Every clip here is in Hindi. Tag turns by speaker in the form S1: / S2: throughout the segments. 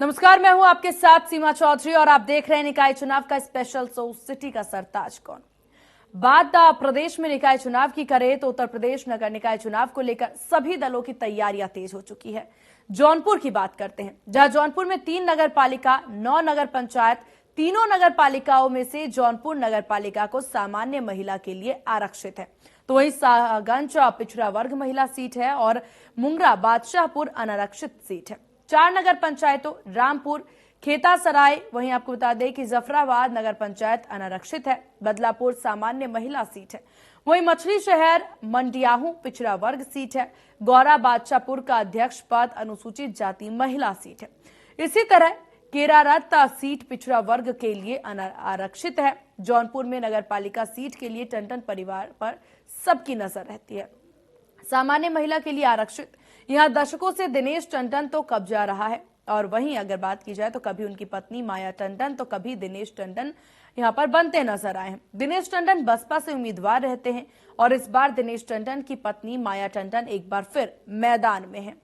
S1: नमस्कार, मैं हूं आपके साथ सीमा चौधरी और आप देख रहे हैं निकाय चुनाव का स्पेशल शो सिटी का सरताज कौन। बात प्रदेश में निकाय चुनाव की करें तो उत्तर प्रदेश नगर निकाय चुनाव को लेकर सभी दलों की तैयारियां तेज हो चुकी है। जौनपुर की बात करते हैं, जहां जौनपुर में 3 नगर पालिका, 9 नगर पंचायत, तीनों नगर पालिकाओं में से जौनपुर नगर पालिका को सामान्य महिला के लिए आरक्षित है। तो वहीं साहगंज पिछड़ा वर्ग महिला सीट है और मुंगरा बादशाहपुर अनारक्षित सीट है। 4 नगर पंचायतों रामपुर, खेतासराय, वहीं आपको बता दें कि जफराबाद नगर पंचायत अनारक्षित है। बदलापुर सामान्य महिला सीट है। वहीं मछली शहर मंडियाहू पिछड़ा वर्ग सीट है। गौरा बादशाहपुर का अध्यक्ष पद अनुसूचित जाति महिला सीट है। इसी तरह केरारत सीट पिछड़ा वर्ग के लिए आरक्षित है। जौनपुर में नगर पालिका सीट के लिए टंडन परिवार पर सबकी नजर रहती है। सामान्य महिला के लिए आरक्षित यहां दशकों से दिनेश टंडन तो कब्जा रहा है, और वहीं अगर बात की जाए तो कभी उनकी पत्नी माया टंडन तो कभी दिनेश टंडन यहां पर बनते नजर आए हैं। दिनेश टंडन बसपा से उम्मीदवार रहते हैं और इस बार दिनेश टंडन की पत्नी माया टंडन एक बार फिर मैदान में है।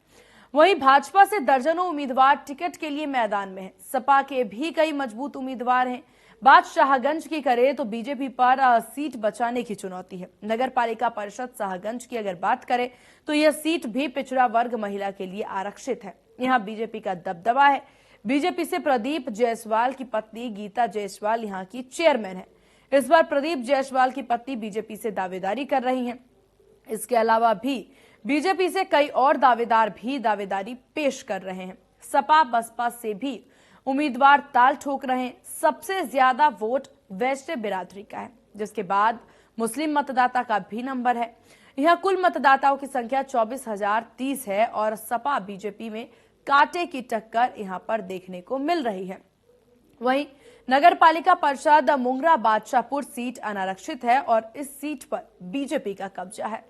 S1: वहीं भाजपा से दर्जनों उम्मीदवार टिकट के लिए मैदान में हैं। सपा के भी कई मजबूत उम्मीदवार हैं। बात शाहगंज की करें तो बीजेपी पर सीट बचाने की चुनौती है। नगर पालिका परिषद शाहगंज की अगर बात करें तो यह सीट भी पिछड़ा वर्ग महिला के लिए आरक्षित है। यहां बीजेपी का दबदबा है। बीजेपी से प्रदीप जायसवाल की पत्नी गीता जायसवाल यहां की चेयरमैन है। इस बार प्रदीप जायसवाल की पत्नी बीजेपी से दावेदारी कर रही हैं। इसके अलावा भी बीजेपी से कई और दावेदार भी दावेदारी पेश कर रहे हैं। सपा बसपा से भी उम्मीदवार ताल ठोक रहे हैं। सबसे ज्यादा वोट वैश्य बिरादरी का है, जिसके बाद मुस्लिम मतदाता का भी नंबर है। यहां कुल मतदाताओं की संख्या 24,030 है और सपा बीजेपी में कांटे की टक्कर यहां पर देखने को मिल रही है। वहीं नगर पालिका परिषद मुंगरा बादशाहपुर सीट अनारक्षित है और इस सीट पर बीजेपी का कब्जा है।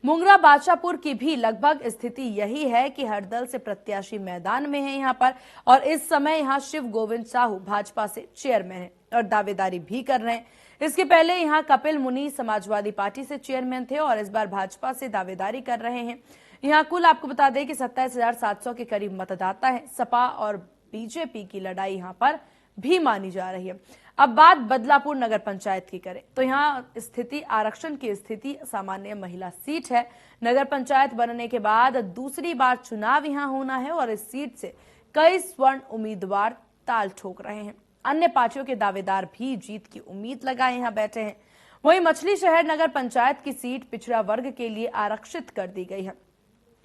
S1: मुंगरा बादशाहपुर की भी लगभग स्थिति यही है कि हर दल से प्रत्याशी मैदान में है यहां पर, और इस समय यहां शिव गोविंद साहू भाजपा से चेयरमैन है और दावेदारी भी कर रहे हैं। इसके पहले यहां कपिल मुनि समाजवादी पार्टी से चेयरमैन थे और इस बार भाजपा से दावेदारी कर रहे हैं। यहां कुल आपको बता दें कि 27,700 के करीब मतदाता है। सपा और बीजेपी की लड़ाई यहां पर भी मानी जा रही है। अब बात बदलापुर नगर पंचायत की करें तो यहाँ स्थिति आरक्षण की स्थिति सामान्य महिला सीट है। नगर पंचायत बनने के बाद दूसरी बार चुनाव यहां होना है और इस सीट से कई स्वर्ण उम्मीदवार ताल ठोक रहे हैं। अन्य पार्टियों के दावेदार भी जीत की उम्मीद लगाए यहां बैठे हैं। वहीं मछली शहर नगर पंचायत की सीट पिछड़ा वर्ग के लिए आरक्षित कर दी गई है।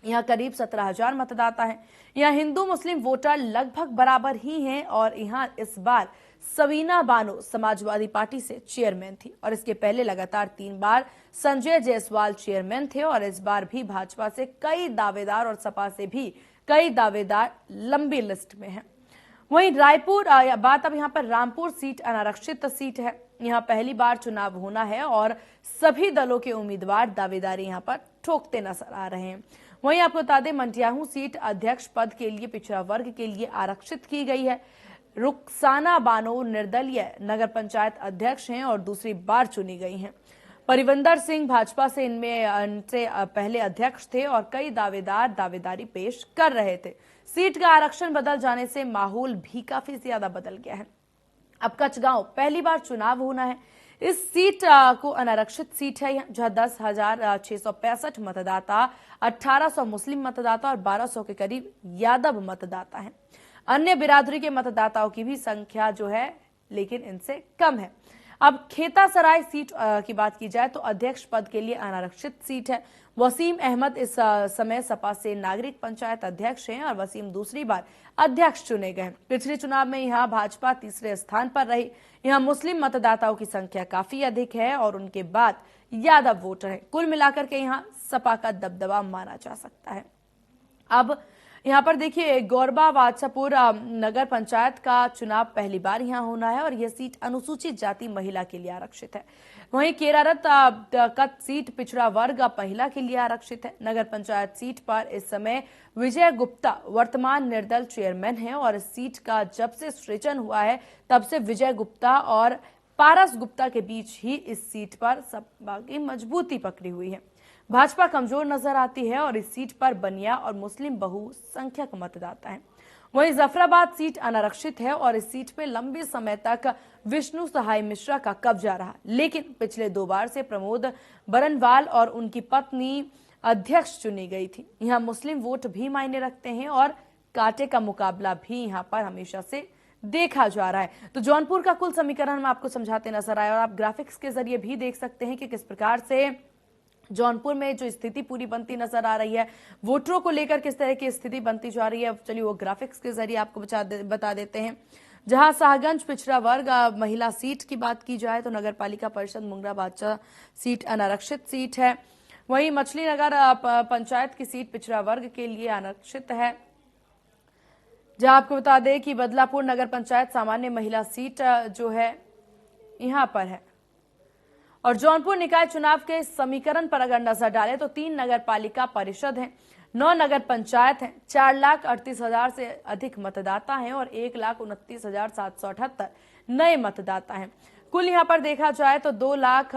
S1: यहाँ करीब 17,000 मतदाता हैं। यहाँ हिंदू मुस्लिम वोटर लगभग बराबर ही हैं और यहाँ इस बार सवीना बानो समाजवादी पार्टी से चेयरमैन थी और इसके पहले लगातार 3 बार संजय जायसवाल चेयरमैन थे और इस बार भी भाजपा से कई दावेदार और सपा से भी कई दावेदार लंबी लिस्ट में हैं। वहीं रायपुर बात अब यहाँ पर रामपुर सीट अनारक्षित सीट है। यहाँ पहली बार चुनाव होना है और सभी दलों के उम्मीदवार दावेदारी यहाँ पर ठोकते नजर आ रहे हैं। वहीं आपको बता दें मंडियाहू सीट अध्यक्ष पद के लिए पिछड़ा वर्ग के लिए आरक्षित की गई है। रुखसाना बानो निर्दलीय नगर पंचायत अध्यक्ष हैं और दूसरी बार चुनी गई हैं। परिविंदर सिंह भाजपा से इनसे पहले अध्यक्ष थे और कई दावेदार दावेदारी पेश कर रहे थे। सीट का आरक्षण बदल जाने से माहौल भी काफी ज्यादा बदल गया है। अब कचगांव पहली बार चुनाव होना है। इस सीट को अनारक्षित सीट है, जहां 10,665 मतदाता, 1,800 मुस्लिम मतदाता और 1,200 के करीब यादव मतदाता हैं। अन्य बिरादरी के मतदाताओं की भी संख्या जो है लेकिन इनसे कम है। अब खेतासराय सीट की बात की जाए तो अध्यक्ष पद के लिए अनारक्षित सीट है। वसीम अहमद इस समय सपा से नागरिक पंचायत अध्यक्ष हैं और वसीम दूसरी बार अध्यक्ष चुने गए। पिछले चुनाव में यहां भाजपा तीसरे स्थान पर रही। यहां मुस्लिम मतदाताओं की संख्या काफी अधिक है और उनके बाद यादव वोटर है। कुल मिलाकर के यहां सपा का दबदबा माना जा सकता है। अब यहाँ पर देखिए गौरबा बादशाहपुर नगर पंचायत का चुनाव पहली बार यहाँ होना है और यह सीट अनुसूचित जाति महिला के लिए आरक्षित है। वहीं केरारत का सीट पिछड़ा वर्ग महिला के लिए आरक्षित है। नगर पंचायत सीट पर इस समय विजय गुप्ता वर्तमान निर्दल चेयरमैन है और इस सीट का जब से सृजन हुआ है तब से विजय गुप्ता और पारस गुप्ता के बीच ही इस सीट पर सपा की मजबूती पकड़ी हुई है। भाजपा कमजोर नजर आती है और इस सीट पर बनिया और मुस्लिम बहुसंख्यक मतदाता हैं। वहीं जफराबाद सीट अनारक्षित है और इस सीट पे लंबे समय तक विष्णु सहाय मिश्रा का कब्जा रहा, लेकिन पिछले 2 बार से प्रमोद बरनवाल और उनकी पत्नी अध्यक्ष चुनी गई थी। यहाँ मुस्लिम वोट भी मायने रखते हैं और कांटे का मुकाबला भी यहाँ पर हमेशा से देखा जा रहा है। तो जौनपुर का कुल समीकरण हम आपको समझाते नजर आए और आप ग्राफिक्स के जरिए भी देख सकते हैं कि किस प्रकार से जौनपुर में जो स्थिति पूरी बनती नजर आ रही है, वोटरों को लेकर किस तरह की स्थिति बनती जा रही है। चलिए वो ग्राफिक्स के जरिए आपको बता देते हैं। जहां शाहगंज पिछड़ा वर्ग महिला सीट की बात की जाए तो नगर पालिका परिषद मुंगरा बादशाह सीट अनारक्षित सीट है। वहीं मछली नगर पंचायत की सीट पिछड़ा वर्ग के लिए आरक्षित है। जहां आपको बता दें कि बदलापुर नगर पंचायत सामान्य महिला सीट जो है यहां पर है। और जौनपुर निकाय चुनाव के समीकरण पर अगर नजर डालें तो 3 नगर पालिका परिषद हैं, 9 नगर पंचायत हैं, 4,38,000 से अधिक मतदाता हैं और 1,29,778 नए मतदाता हैं। कुल यहां पर देखा जाए तो 2 लाख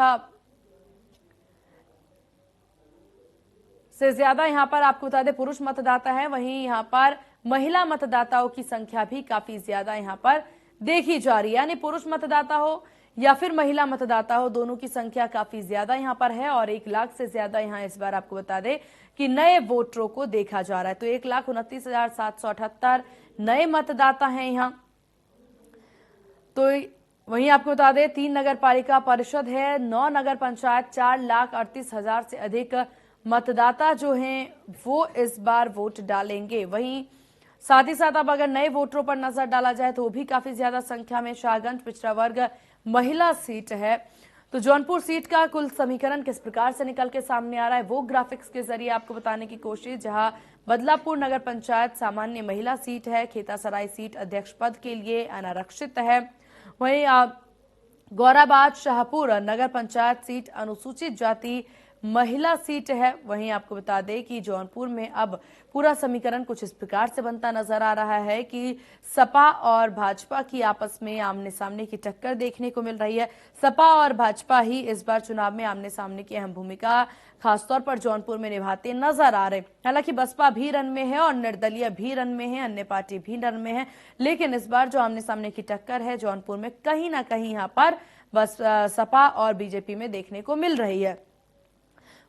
S1: से ज्यादा यहां पर आपको बता दें पुरुष मतदाता है। वहीं यहां पर महिला मतदाताओं की संख्या भी काफी ज्यादा यहां पर देखी जा रही है, यानी पुरुष मतदाता हो या फिर महिला मतदाता हो, दोनों की संख्या काफी ज्यादा यहां पर है। और 1 लाख से ज्यादा यहां इस बार आपको बता दें कि नए वोटरों को देखा जा रहा है। तो 1,29,778 नए मतदाता हैं यहां। तो वहीं आपको बता दें 3 नगर पालिका परिषद है, 9 नगर पंचायत, 4,38,000 से अधिक मतदाता जो हैं वो इस बार वोट डालेंगे। वहीं साथ ही साथ अब अगर नए वोटरों पर नजर डाला जाए तो वो भी काफी ज्यादा संख्या में शाहगंज पिछड़ा वर्ग महिला सीट है। तो जौनपुर सीट का कुल समीकरण किस प्रकार से निकल के सामने आ रहा है वो ग्राफिक्स के जरिए आपको बताने की कोशिश। जहां बदलापुर नगर पंचायत सामान्य महिला सीट है, खेतासराय सीट अध्यक्ष पद के लिए अनारक्षित है। वहीं गौराबाद शाहपुर नगर पंचायत सीट अनुसूचित जाति महिला सीट है। वहीं आपको बता दें कि जौनपुर में अब पूरा समीकरण कुछ इस प्रकार से बनता नजर आ रहा है कि सपा और भाजपा की आपस में आमने सामने की टक्कर देखने को मिल रही है। सपा और भाजपा ही इस बार चुनाव में आमने सामने की अहम भूमिका खासतौर पर जौनपुर में निभाते नजर आ रहे। हालांकि बसपा भी रन में है और निर्दलीय भी रन में है, अन्य पार्टी भी रन में है, लेकिन इस बार जो आमने सामने की टक्कर है जौनपुर में कहीं ना कहीं यहाँ पर बस सपा और बीजेपी में देखने को मिल रही है।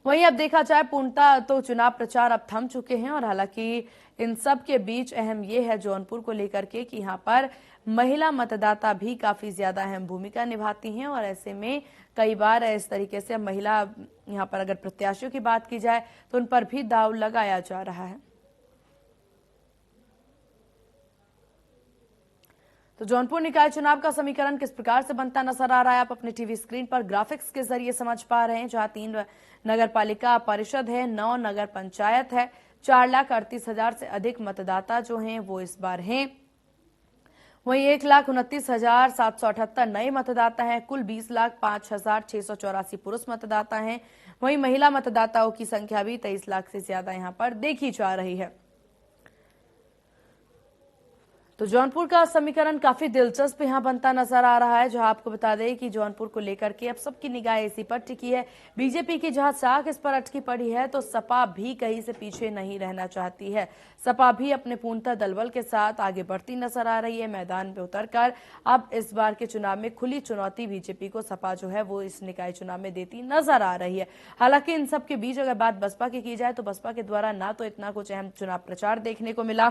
S1: वहीं अब देखा जाए पूर्णतः तो चुनाव प्रचार अब थम चुके हैं और हालांकि इन सब के बीच अहम ये है जौनपुर को लेकर के कि यहाँ पर महिला मतदाता भी काफी ज्यादा अहम भूमिका निभाती हैं और ऐसे में कई बार इस तरीके से महिला यहाँ पर अगर प्रत्याशियों की बात की जाए तो उन पर भी दाव लगाया जा रहा है। तो जौनपुर निकाय चुनाव का समीकरण किस प्रकार से बनता नजर आ रहा है आप अपने टीवी स्क्रीन पर ग्राफिक्स के जरिए समझ पा रहे हैं। जहां 3 नगर पालिका परिषद है, 9 नगर पंचायत है, 4,38,000 से अधिक मतदाता जो हैं वो इस बार हैं। वहीं 1,29,778 नए मतदाता हैं। कुल 20,05,684 पुरुष मतदाता हैं। वहीं महिला मतदाताओं की संख्या भी 23 लाख से ज्यादा यहां पर देखी जा रही है। तो जौनपुर का समीकरण काफी दिलचस्प यहां बनता नजर आ रहा है। जहां आपको बता दें कि जौनपुर को लेकर के अब सबकी निगाह इसी पर टिकी है। बीजेपी की जहां साख इस पर अटकी पड़ी है तो सपा भी कहीं से पीछे नहीं रहना चाहती है। सपा भी अपने पूर्णतः दलबल के साथ आगे बढ़ती नजर आ रही है। मैदान में उतरकर अब इस बार के चुनाव में खुली चुनौती बीजेपी को सपा जो है वो इस निकाय चुनाव में देती नजर आ रही है। हालांकि इन सब के बीच अगर बात बसपा की जाए तो बसपा के द्वारा ना तो इतना कुछ अहम चुनाव प्रचार देखने को मिला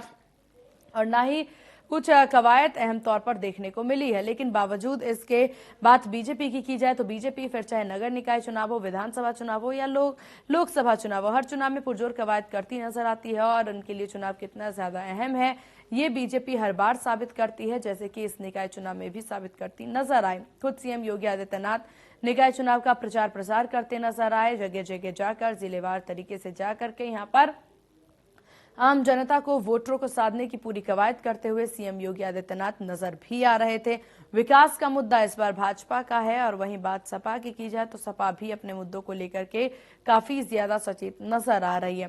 S1: और ना ही कुछ कवायद अहम तौर पर देखने को मिली है। लेकिन बावजूद इसके बात बीजेपी की जाए तो बीजेपी फिर चाहे नगर निकाय चुनाव हो, विधानसभा चुनाव हो या लोकसभा चुनाव हो, हर चुनाव में पुरजोर कवायद करती नजर आती है और उनके लिए चुनाव कितना ज्यादा अहम है ये बीजेपी हर बार साबित करती है, जैसे कि इस निकाय चुनाव में भी साबित करती नजर आए। खुद सीएम योगी आदित्यनाथ निकाय चुनाव का प्रचार प्रसार करते नजर आए, जगह जगह जाकर जिलेवार तरीके से जाकर के यहाँ पर आम जनता को वोटरों को साधने की पूरी कवायद करते हुए सीएम योगी आदित्यनाथ नजर भी आ रहे थे। विकास का मुद्दा इस बार भाजपा का है और वहीं बात सपा की जाए तो सपा भी अपने मुद्दों को लेकर के काफी ज्यादा सचेत नजर आ रही है।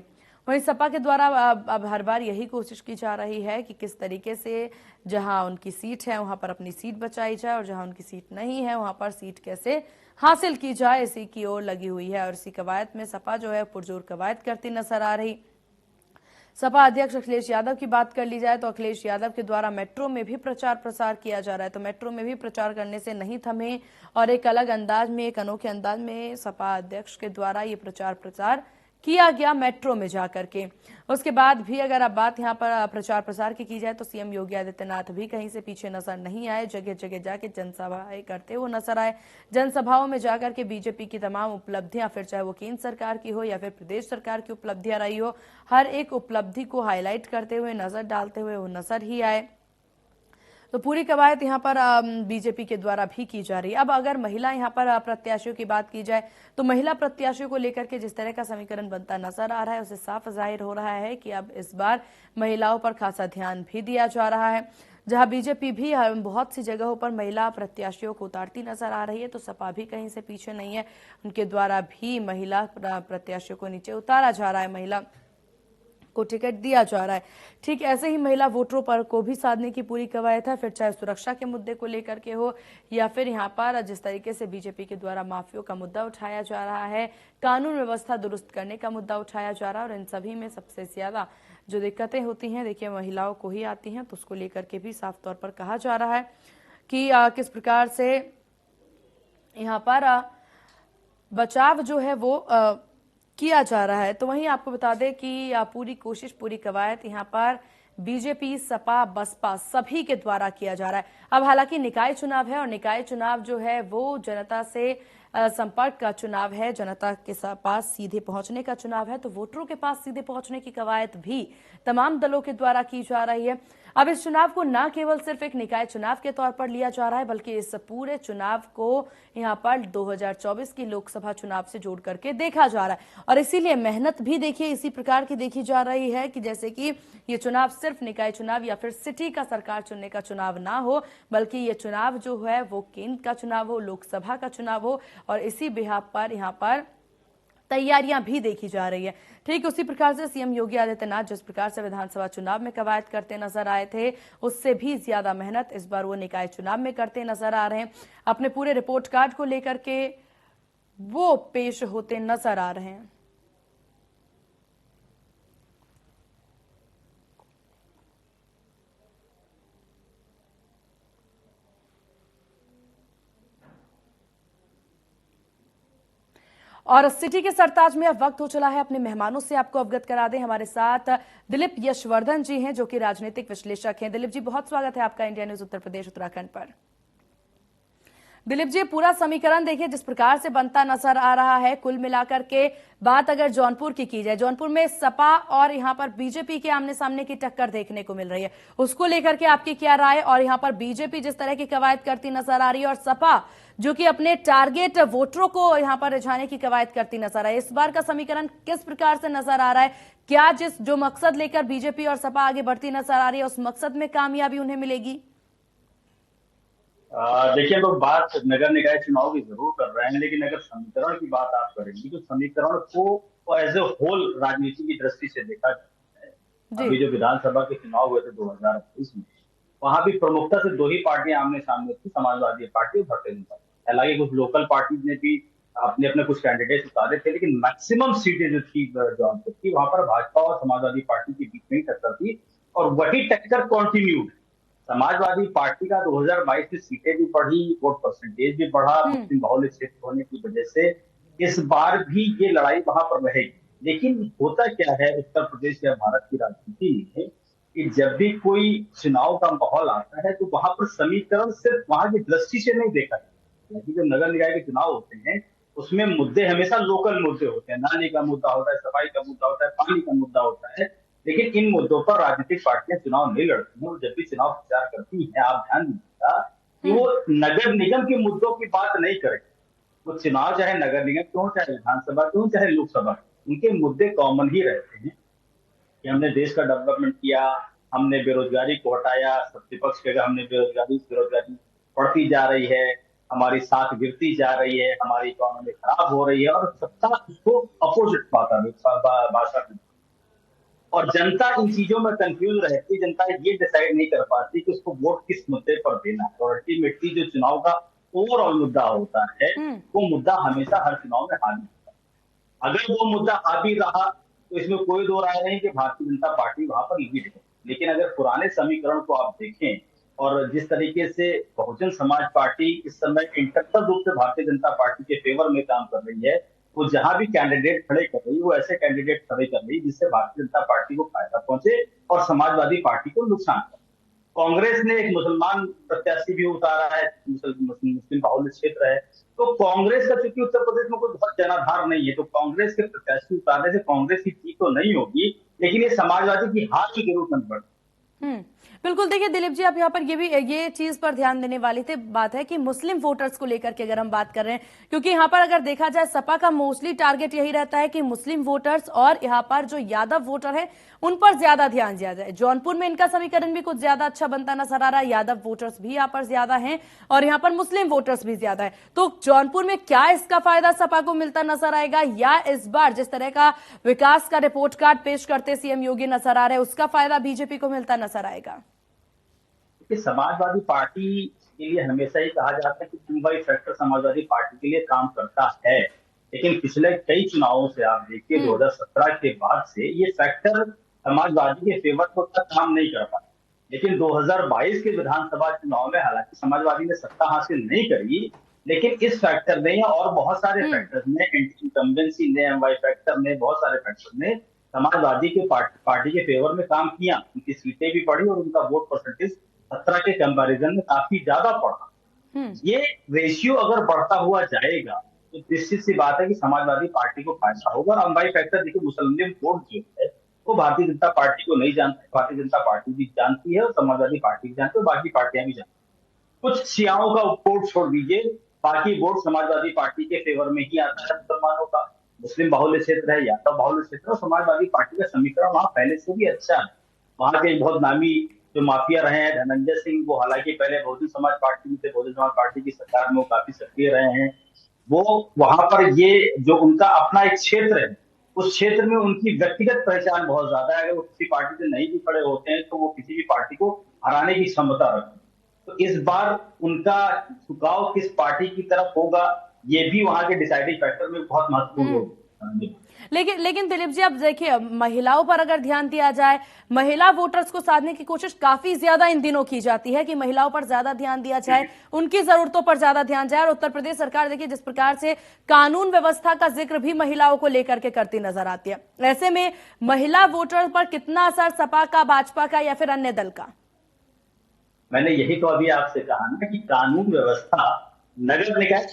S1: वहीं सपा के द्वारा अब हर बार यही कोशिश की जा रही है कि किस तरीके से जहां उनकी सीट है वहां पर अपनी सीट बचाई जाए और जहां उनकी सीट नहीं है वहां पर सीट कैसे हासिल की जाए, इसी की ओर लगी हुई है और इसी कवायद में सपा जो है पुरजोर कवायद करती नजर आ रही। सपा अध्यक्ष अखिलेश यादव की बात कर ली जाए तो अखिलेश यादव के द्वारा मेट्रो में भी प्रचार प्रसार किया जा रहा है, तो मेट्रो में भी प्रचार करने से नहीं थमे और एक अलग अंदाज में, एक अनोखे अंदाज में सपा अध्यक्ष के द्वारा ये प्रचार प्रसार किया गया मेट्रो में जाकर के। उसके बाद भी अगर अब बात यहाँ पर प्रचार प्रसार की जाए तो सीएम योगी आदित्यनाथ भी कहीं से पीछे नजर नहीं आए, जगह जगह जाके जनसभाएं करते हुए नजर आए। जनसभाओं में जाकर के बीजेपी की तमाम उपलब्धियां, फिर चाहे वो केंद्र सरकार की हो या फिर प्रदेश सरकार की उपलब्धियां रही हो, हर एक उपलब्धि को हाईलाइट करते हुए, नजर डालते हुए वो नजर ही आए। तो पूरी कवायद यहाँ पर बीजेपी के द्वारा भी की जा रही है। अब अगर महिला यहाँ पर प्रत्याशियों की बात की जाए तो महिला प्रत्याशियों को लेकर के जिस तरह का समीकरण बनता नजर आ रहा है, उसे साफ जाहिर हो रहा है कि अब इस बार महिलाओं पर खासा ध्यान भी दिया जा रहा है। जहां बीजेपी भी बहुत सी जगहों पर महिला प्रत्याशियों को उतारती नजर आ रही है, तो सपा भी कहीं से पीछे नहीं है, उनके द्वारा भी महिला प्रत्याशियों को नीचे उतारा जा रहा है, महिला को टिकट दिया जा रहा है। ठीक ऐसे ही महिला वोटरों पर को भी साधने की पूरी कवायद है, फिर चाहे सुरक्षा के मुद्दे को लेकर के हो या फिर यहाँ पर जिस तरीके से बीजेपी के द्वारा माफियों का मुद्दा उठाया जा रहा है, कानून व्यवस्था दुरुस्त करने का मुद्दा उठाया जा रहा है, और इन सभी में सबसे ज्यादा जो दिक्कतें होती हैं देखिए महिलाओं को ही आती हैं, तो उसको लेकर के भी साफ तौर पर कहा जा रहा है कि किस प्रकार से यहाँ पर बचाव जो है वो किया जा रहा है। तो वहीं आपको बता दें कि पूरी कोशिश, पूरी कवायद यहाँ पर बीजेपी, सपा, बसपा सभी के द्वारा किया जा रहा है। अब हालांकि निकाय चुनाव है और निकाय चुनाव जो है वो जनता से संपर्क का चुनाव है, जनता के पास सीधे पहुंचने का चुनाव है, तो वोटरों के पास सीधे पहुंचने की कवायद भी तमाम दलों के द्वारा की जा रही है। अब इस चुनाव को न केवल सिर्फ एक निकाय चुनाव के तौर पर लिया जा रहा है, बल्कि इस पूरे चुनाव को यहाँ पर 2024 की लोकसभा चुनाव से जोड़ करके देखा जा रहा है, और इसीलिए मेहनत भी देखिए इसी प्रकार की देखी जा रही है कि जैसे कि ये चुनाव सिर्फ निकाय चुनाव या फिर सिटी का सरकार चुनने का चुनाव ना हो, बल्कि ये चुनाव जो है वो केंद्र का चुनाव हो, लोकसभा का चुनाव हो, और इसी बिहाफ पर यहाँ पर तैयारियां भी देखी जा रही है। ठीक उसी प्रकार से सीएम योगी आदित्यनाथ जिस प्रकार से विधानसभा चुनाव में कवायद करते नजर आए थे, उससे भी ज्यादा मेहनत इस बार वो निकाय चुनाव में करते नजर आ रहे हैं। अपने पूरे रिपोर्ट कार्ड को लेकर के वो पेश होते नजर आ रहे हैं। और सिटी के सरताज में अब वक्त हो चला है अपने मेहमानों से आपको अवगत करा दें। हमारे साथ दिलीप यशवर्धन जी हैं जो कि राजनीतिक विश्लेषक हैं। दिलीप जी, बहुत स्वागत है आपका इंडिया न्यूज उत्तर प्रदेश उत्तराखंड पर। दिलीप जी, पूरा समीकरण देखिए जिस प्रकार से बनता नजर आ रहा है, कुल मिलाकर के बात अगर जौनपुर की जाए, जौनपुर में सपा और यहां पर बीजेपी के आमने सामने की टक्कर देखने को मिल रही है, उसको लेकर के आपकी क्या राय? और यहां पर बीजेपी जिस तरह की कवायद करती नजर आ रही है और सपा जो कि अपने टारगेट वोटरों को यहां पर रिझाने की कवायद करती नजर आ रही है, इस बार का समीकरण किस प्रकार से नजर आ रहा है? क्या जो मकसद लेकर बीजेपी और सपा आगे बढ़ती नजर आ रही है, उस मकसद में कामयाबी उन्हें मिलेगी?
S2: देखिए, तो बात नगर निकाय चुनाव की जरूर कर रहे हैं, लेकिन अगर समीकरण की बात आप करेंगे तो समीकरण को एज ए होल राजनीति की दृष्टि से देखा जाता है। अभी जो विधानसभा के चुनाव हुए थे 2021 में, वहां भी प्रमुखता से दो ही पार्टियां आमने सामने थी, समाजवादी पार्टी और भारतीय जनता पार्टी। हालांकि कुछ लोकल पार्टी ने भी अपने अपने कुछ कैंडिडेट उतारे थे, लेकिन मैक्सिमम सीटें जो थी जौनपुर की, वहां पर भाजपा और समाजवादी पार्टी के बीच में ही टक्कर थी, और वही टक्कर कॉन्टिन्यूड। समाजवादी पार्टी का 2022 में सीटें भी बढ़ी, वोट परसेंटेज भी बढ़ा, मुस्लिम बहुल क्षेत्र होने की वजह से इस बार भी ये लड़ाई वहां पर रहेगी। लेकिन होता क्या है उत्तर प्रदेश या भारत की राजनीति में कि जब भी कोई चुनाव का माहौल आता है तो वहां पर समीकरण सिर्फ वहां की दृष्टि से नहीं देखा जाता है। जो नगर निकाय के चुनाव होते हैं उसमें मुद्दे हमेशा लोकल मुद्दे होते हैं, नाली का मुद्दा होता है, सफाई का मुद्दा होता है, पानी का मुद्दा होता है, लेकिन इन मुद्दों पर राजनीतिक पार्टियां चुनाव नहीं लड़ती हैं। और जब भी चुनाव प्रचार करती हैं, आप ध्यान दीजिएगा कि वो नगर निगम के मुद्दों की बात नहीं करेगी। वो चुनाव चाहे नगर निगम क्यों, चाहे विधानसभा क्यों, चाहे लोकसभा, उनके मुद्दे कॉमन ही रहते हैं कि हमने देश का डेवलपमेंट किया, हमने बेरोजगारी को हटाया। प्रतिपक्ष कहेगा हमने बेरोजगारी बढ़ती जा रही है, हमारी साख गिरती जा रही है, हमारी इकोनॉमी खराब हो रही है, और सत्ता उसको अपोजिट भाषा में। और जनता इन चीजों में कंफ्यूज रहती है, जनता ये डिसाइड नहीं कर पाती कि उसको वोट किस मुद्दे पर देना है। और अल्टीमेटली जो चुनाव का ओवरऑल मुद्दा होता है, वो मुद्दा हमेशा हर चुनाव में हावी होता है। अगर वो मुद्दा हावी रहा तो इसमें कोई दो राय नहीं कि भारतीय जनता पार्टी वहां पर लीड है। लेकिन अगर पुराने समीकरण को आप देखें और जिस तरीके से बहुजन समाज पार्टी इस समय इंटरनल रूप से भारतीय जनता पार्टी के फेवर में काम कर रही है, वो जहां भी कैंडिडेट खड़े कर रही है वो ऐसे कैंडिडेट खड़े कर रही है जिससे भारतीय जनता पार्टी को फायदा पहुंचे और समाजवादी पार्टी को नुकसान पहुंचे। कांग्रेस ने एक मुसलमान प्रत्याशी भी उतारा है, मुस्लिम बाहुल्य क्षेत्र है, तो कांग्रेस का चूंकि उत्तर प्रदेश में कोई बहुत जनाधार नहीं है, तो कांग्रेस के प्रत्याशी उतारने से कांग्रेस की जीत तो नहीं होगी, लेकिन ये समाजवादी की हार की जरूर बन पड़ती।
S1: बिल्कुल। देखिए दिलीप जी, आप यहाँ पर ये चीज पर ध्यान देने वाली थी बात है कि मुस्लिम वोटर्स को लेकर के अगर हम बात कर रहे हैं, क्योंकि यहाँ पर अगर देखा जाए सपा का मोस्टली टारगेट यही रहता है कि मुस्लिम वोटर्स और यहाँ पर जो यादव वोटर है उन पर ज्यादा ध्यान दिया जाए। जौनपुर में इनका समीकरण भी कुछ ज्यादा अच्छा बनता नजर आ रहा है, यादव वोटर्स भी यहाँ पर ज्यादा हैं और यहाँ पर मुस्लिम वोटर्स भी ज्यादा है। तो जौनपुर में क्या इसका फायदा सपा को मिलता नजर आएगा, या इस बार जिस तरह का विकास का रिपोर्ट कार्ड पेश करते सीएम योगी नजर आ रहे हैं उसका फायदा बीजेपी को मिलता नजर आएगा?
S2: समाजवादी पार्टी के लिए हमेशा ही कहा जाता है कि 2x फैक्टर समाजवादी पार्टी के लिए काम करता है, लेकिन पिछले कई चुनावों से आप देखिए 2017 के बाद से ये फैक्टर समाजवादी के फेवर को तक काम नहीं कर पाता। लेकिन 2022 के विधानसभा चुनाव में हालांकि समाजवादी ने सत्ता हासिल नहीं करी, लेकिन इस फैक्टर ने और बहुत सारे फैक्टर्स ने, एंटी इनकम्बेंसी ने, MY फैक्टर ने, बहुत सारे फैक्टर ने समाजवादी के पार्टी के फेवर में काम किया। उनकी सीटें भी बढ़ी और उनका वोट परसेंटेज 17 के कंपैरिजन में काफी ज्यादा बढ़ा। ये रेशियो अगर बढ़ता हुआ जाएगा तो निश्चित सी बात है कि समाजवादी पार्टी को फायदा होगा। और अंबाई फैक्टर देखिए, मुस्लिम वोट जो है वो भारतीय जनता पार्टी को नहीं जानते, भारतीय जनता पार्टी भी जानती है और समाजवादी पार्टी भी जानती है और बाकी पार्टियां भी जानती है। कुछ शियाओं का वोट छोड़ दीजिए, बाकी वोट समाजवादी पार्टी के फेवर में ही आता है मुसलमानों का। मुस्लिम बाहुल्य क्षेत्र है, यादव बाहुल्य क्षेत्र, और समाजवादी पार्टी का समीकरण वहां पहले से भी अच्छा है। वहां के बहुत नामी जो माफिया रहे हैं, धनंजय सिंह, वो हालांकि पहले बहुजन समाज पार्टी में थे, बहुजन समाज पार्टी की सरकार में वो काफी सक्रिय रहे हैं। वो वहां पर ये जो उनका अपना एक क्षेत्र है, उस क्षेत्र में उनकी व्यक्तिगत पहचान बहुत ज्यादा है। अगर वो किसी पार्टी से नहीं भी खड़े होते हैं तो वो किसी भी पार्टी को हराने की क्षमता रखते हैं। तो इस बार उनका झुकाव किस पार्टी की तरफ होगा, ये भी वहां के डिसाइडिंग फैक्टर में बहुत महत्वपूर्ण होगा।
S1: लेकिन दिलीप जी, अब देखिए महिलाओं पर अगर ध्यान दिया जाए, महिला वोटर्स को साधने की कोशिश काफी ज्यादा इन दिनों की जाती है कि महिलाओं पर ज्यादा ध्यान दिया जाए, उनकी जरूरतों पर ज्यादा ध्यान जाए। और उत्तर प्रदेश सरकार देखिए जिस प्रकार से कानून व्यवस्था का जिक्र भी महिलाओं को लेकर के करती नजर आती है, ऐसे में महिला वोटर पर कितना असर सपा का, भाजपा का या फिर अन्य दल का?
S2: मैंने यही तो अभी आपसे कहा ना कि कानून व्यवस्था, नगर निकाय,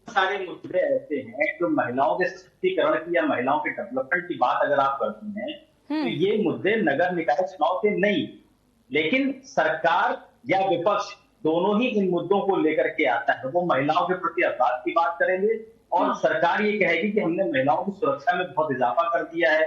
S2: सारे मुद्दे ऐसे हैं जो महिलाओं के सशक्तिकरण की या महिलाओं के डेवलपमेंट की बात अगर आप करते हैं तो ये मुद्दे नगर निकाय चुनाव के नहीं, लेकिन सरकार या विपक्ष दोनों ही इन मुद्दों को लेकर के आता है। वो महिलाओं के प्रति अपराध की बात करेंगे और सरकार ये कहेगी कि हमने महिलाओं की सुरक्षा में बहुत इजाफा कर दिया है,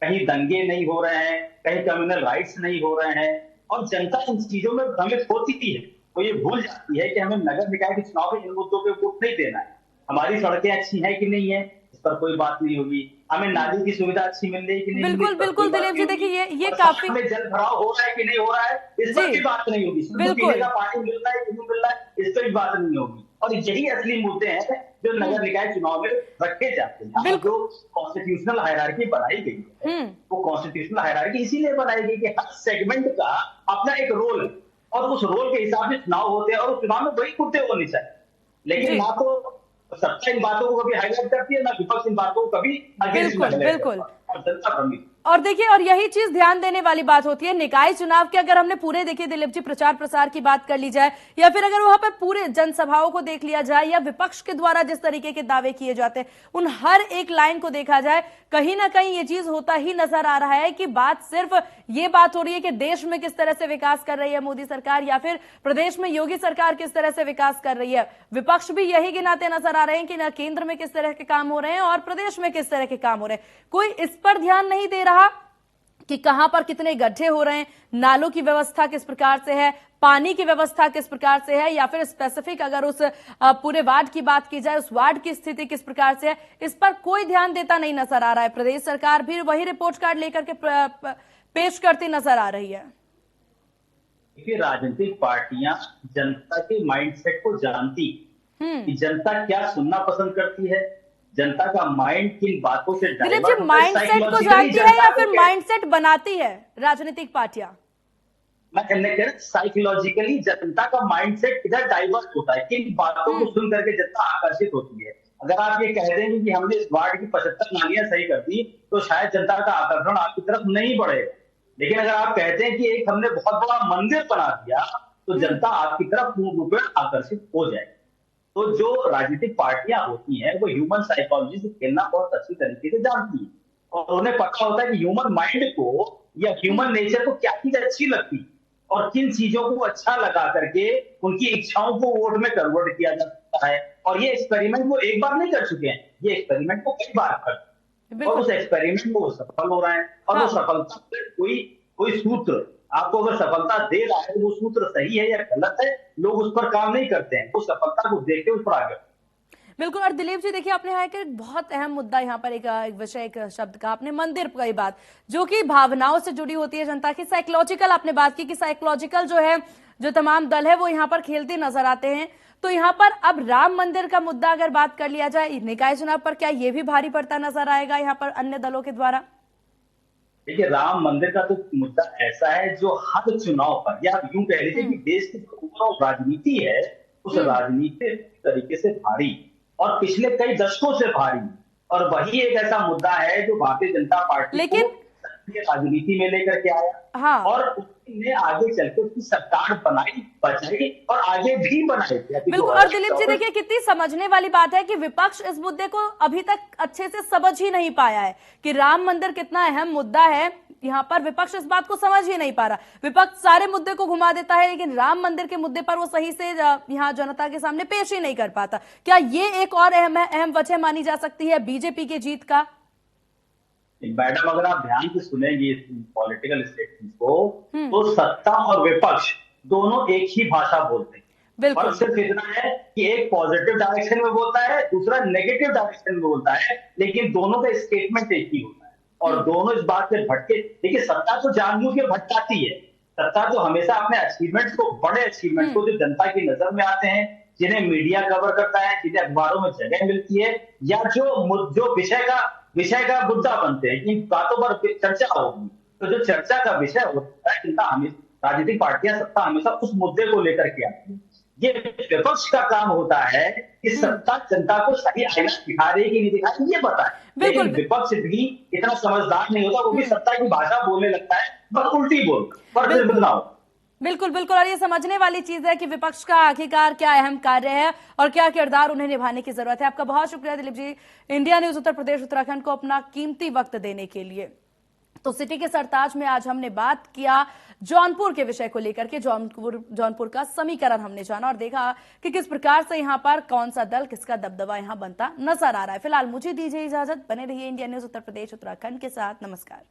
S2: कहीं दंगे नहीं हो रहे हैं, कहीं कम्युनल राइट्स नहीं हो रहे हैं, और जनता इन चीजों में भ्रमित होती है। तो ये भूल जाती है कि हमें नगर निकाय के चुनाव में इन मुद्दों पे वोट नहीं देना है। हमारी सड़कें अच्छी है कि नहीं है, इस पर कोई बात नहीं होगी। हमें नाली की सुविधा अच्छी मिल रही है कि नहीं,
S1: बिल्कुल बिल्कुल दिलीप जी, देखिए ये काफी
S2: में जल भराव हो रहा है कि नहीं हो रहा है, इस पर भी बात नहीं होगी। पीने का पानी मिल रहा है कि नहीं मिल रहा है, इस पर भी बात नहीं होगी। और यही असली मुद्दे हैं जो नगर निकाय चुनाव में रखे जाते हैं। जो कॉन्स्टिट्यूशनल हायरार्की बनाई गई है वो कॉन्स्टिट्यूशनल हायरार्की इसीलिए बनाई गई कि हर सेगमेंट का अपना एक रोल है और उस रोल के हिसाब से चुनाव होते हैं और उस चुनाव में वही मुद्दे होने चाहिए। लेकिन ना तो सत्ता इन बातों को कभी हाईलाइट करती है, ना विपक्ष इन बातों को कभी अगेंस्ट में हाईलाइट करता है।
S1: और देखिए, और यही चीज ध्यान देने वाली बात होती है निकाय चुनाव के। अगर हमने पूरे देखिए दिलीप जी प्रचार प्रसार की बात कर ली जाए, या फिर अगर वहां पर पूरे जनसभाओं को देख लिया जाए, या विपक्ष के द्वारा जिस तरीके के दावे किए जाते हैं उन हर एक लाइन को देखा जाए, कहीं ना कहीं ये चीज होता ही नजर आ रहा है कि बात सिर्फ ये बात हो रही है कि देश में किस तरह से विकास कर रही है मोदी सरकार, या फिर प्रदेश में योगी सरकार किस तरह से विकास कर रही है। विपक्ष भी यही गिनाते नजर आ रहे हैं कि न केंद्र में किस तरह के काम हो रहे हैं और प्रदेश में किस तरह के काम हो रहे हैं। कोई इस पर ध्यान नहीं दे रहा कि कहां पर कितने गड्ढे हो रहे हैं, नालों की व्यवस्था किस प्रकार से है, पानी की व्यवस्था किस प्रकार से है, या फिर स्पेसिफिक अगर उस पूरे वार्ड की बात की जाए उस वार्ड की स्थिति किस प्रकार से है, इस पर कोई ध्यान देता नहीं नजर आ रहा है। प्रदेश सरकार भी वही रिपोर्ट कार्ड लेकर के पेश करती नजर आ रही है।
S2: देखिए, राजनीतिक पार्टियां जनता के माइंडसेट को जानती, कि जनता क्या सुनना पसंद करती है, जनता का माइंड किन बातों से
S1: दिलीप जी,
S2: डाइवर्ट होता है,
S1: माइंडसेट को
S2: साइकोलॉजिकली
S1: जानती है
S2: जनता
S1: या
S2: को
S1: फिर माइंडसेट बनाती है राजनीतिक पार्टियां?
S2: मैं कहने कह रहा साइकोलॉजिकली जनता का माइंडसेट इधर डाइवर्ट होता है, किन बातों को सुन करके जनता आकर्षित होती है। अगर आप ये कह देंगे कि हमने इस वार्ड की 75 नालियां सही कर दी, तो शायद जनता का आकर्षण आपकी तरफ नहीं बढ़ेगा। लेकिन अगर आप कहते हैं कि एक हमने बहुत बड़ा मंदिर बना दिया, तो जनता आपकी तरफ पूर्ण रूप में आकर्षित हो जाएगी। तो जो राजनीतिक पार्टियां होती हैं वो ह्यूमन साइकोलॉजी से खेलना बहुत अच्छी तरीके से जानती है, और उन्हें पता होता है कि ह्यूमन माइंड को या ह्यूमन नेचर को क्या चीज अच्छी लगती है और किन चीजों को अच्छा लगा करके उनकी इच्छाओं को वोट में कन्वर्ट किया जा सकता है। और ये एक्सपेरिमेंट वो एक बार नहीं कर चुके हैं, ये एक्सपेरिमेंट को कई बार कर चुके हैं, और उस एक्सपेरिमेंट में वो सफल हो रहे हैं। और वो सफलता से कोई कोई सूत्र आपको अगर सफलता दे रहा है तो वो सूत्र सही है या गलत है, लोग उस पर काम नहीं करते हैं, वो सफलता को देख के उस पर आगे।
S1: बिल्कुल। और दिलीप जी देखिए, आपने यहाँ एक बहुत अहम मुद्दा यहाँ पर एक विषय, एक शब्द का आपने, मंदिर की बात, जो कि भावनाओं से जुड़ी होती है जनता की, साइकोलॉजिकल आपने बात की कि साइकोलॉजिकल जो है, जो तमाम दल है वो यहाँ पर खेलते नजर आते हैं। तो यहाँ पर अब राम मंदिर का मुद्दा अगर बात कर लिया जाए निकाय चुनाव पर, क्या ये भी भारी पड़ता नजर आएगा यहाँ पर अन्य दलों के द्वारा?
S2: देखिए, राम मंदिर का तो मुद्दा ऐसा है जो हर चुनाव पर, या यूं कह लीजिए कि देश की जो ओवरऑल राजनीति है उस राजनीति तरीके से भारी, और पिछले कई दशकों से भारी। और वही एक ऐसा मुद्दा है जो भारतीय जनता पार्टी को सक्रिय राजनीति में लेकर के आया, और उसने आगे चल के उसकी सरकार बनाई, बचाई और आगे भी बनाई।
S1: बिल्कुल। और दिलीप जी देखिए, कितनी समझने वाली बात है कि विपक्ष इस मुद्दे को अभी तक अच्छे से समझ ही नहीं पाया है कि राम मंदिर कितना अहम मुद्दा है। यहाँ पर विपक्ष इस बात को समझ ही नहीं पा रहा। विपक्ष सारे मुद्दे को घुमा देता है, लेकिन राम मंदिर के मुद्दे पर वो सही से यहाँ जनता के सामने पेश ही नहीं कर पाता। क्या ये एक और अहम वजह मानी जा सकती है बीजेपी की जीत का?
S2: मैडम, अगर आप ध्यान से सुनेंगे इस पॉलिटिकल स्टेटमेंट को, तो सत्ता और विपक्ष दोनों एक ही भाषा बोलते हैं। और सिर्फ इतना है कि एक पॉजिटिव डायरेक्शन में बोलता है, दूसरा नेगेटिव डायरेक्शन में बोलता है, लेकिन दोनों का स्टेटमेंट एक ही होता है। और दोनों इस बात से भटके, देखिए सत्ता तो जानबूझ के भटकाती है। सत्ता तो हमेशा अपने अचीवमेंट्स को, बड़े अचीवमेंट्स को जो जनता की नजर में आते हैं, जिन्हें मीडिया कवर करता है, जिन्हें अखबारों में जगह मिलती है, या जो विषय का मुद्दा बनते हैं, इन बातों पर चर्चा होगी, तो जो चर्चा का विषय होता है, जनता हमेशा, राजनीतिक पार्टियां, सत्ता हमेशा उस मुद्दे को लेकर के आती है। ये विपक्ष का काम होता है कि सत्ता जनता को सही आईना दिखा रही कि नहीं दिखा रही ये बताए, लेकिन विपक्ष भी इतना समझदार नहीं होता, वो भी सत्ता की भाषा बोलने लगता है, बस उल्टी बोल पर फिर बदलाव।
S1: बिल्कुल बिल्कुल। और ये समझने वाली चीज है कि विपक्ष का आखिरकार क्या अहम कार्य है और क्या किरदार उन्हें निभाने की जरूरत है। आपका बहुत शुक्रिया दिलीप जी, इंडिया न्यूज उत्तर प्रदेश उत्तराखंड को अपना कीमती वक्त देने के लिए। तो सिटी के सरताज में आज हमने बात किया जौनपुर के विषय को लेकर के। जौनपुर का समीकरण हमने जाना और देखा कि किस प्रकार से यहाँ पर कौन सा दल, किसका दबदबा यहाँ बनता नजर आ रहा है। फिलहाल मुझे दीजिए इजाजत, बने रहिए इंडिया न्यूज उत्तर प्रदेश उत्तराखंड के साथ। नमस्कार।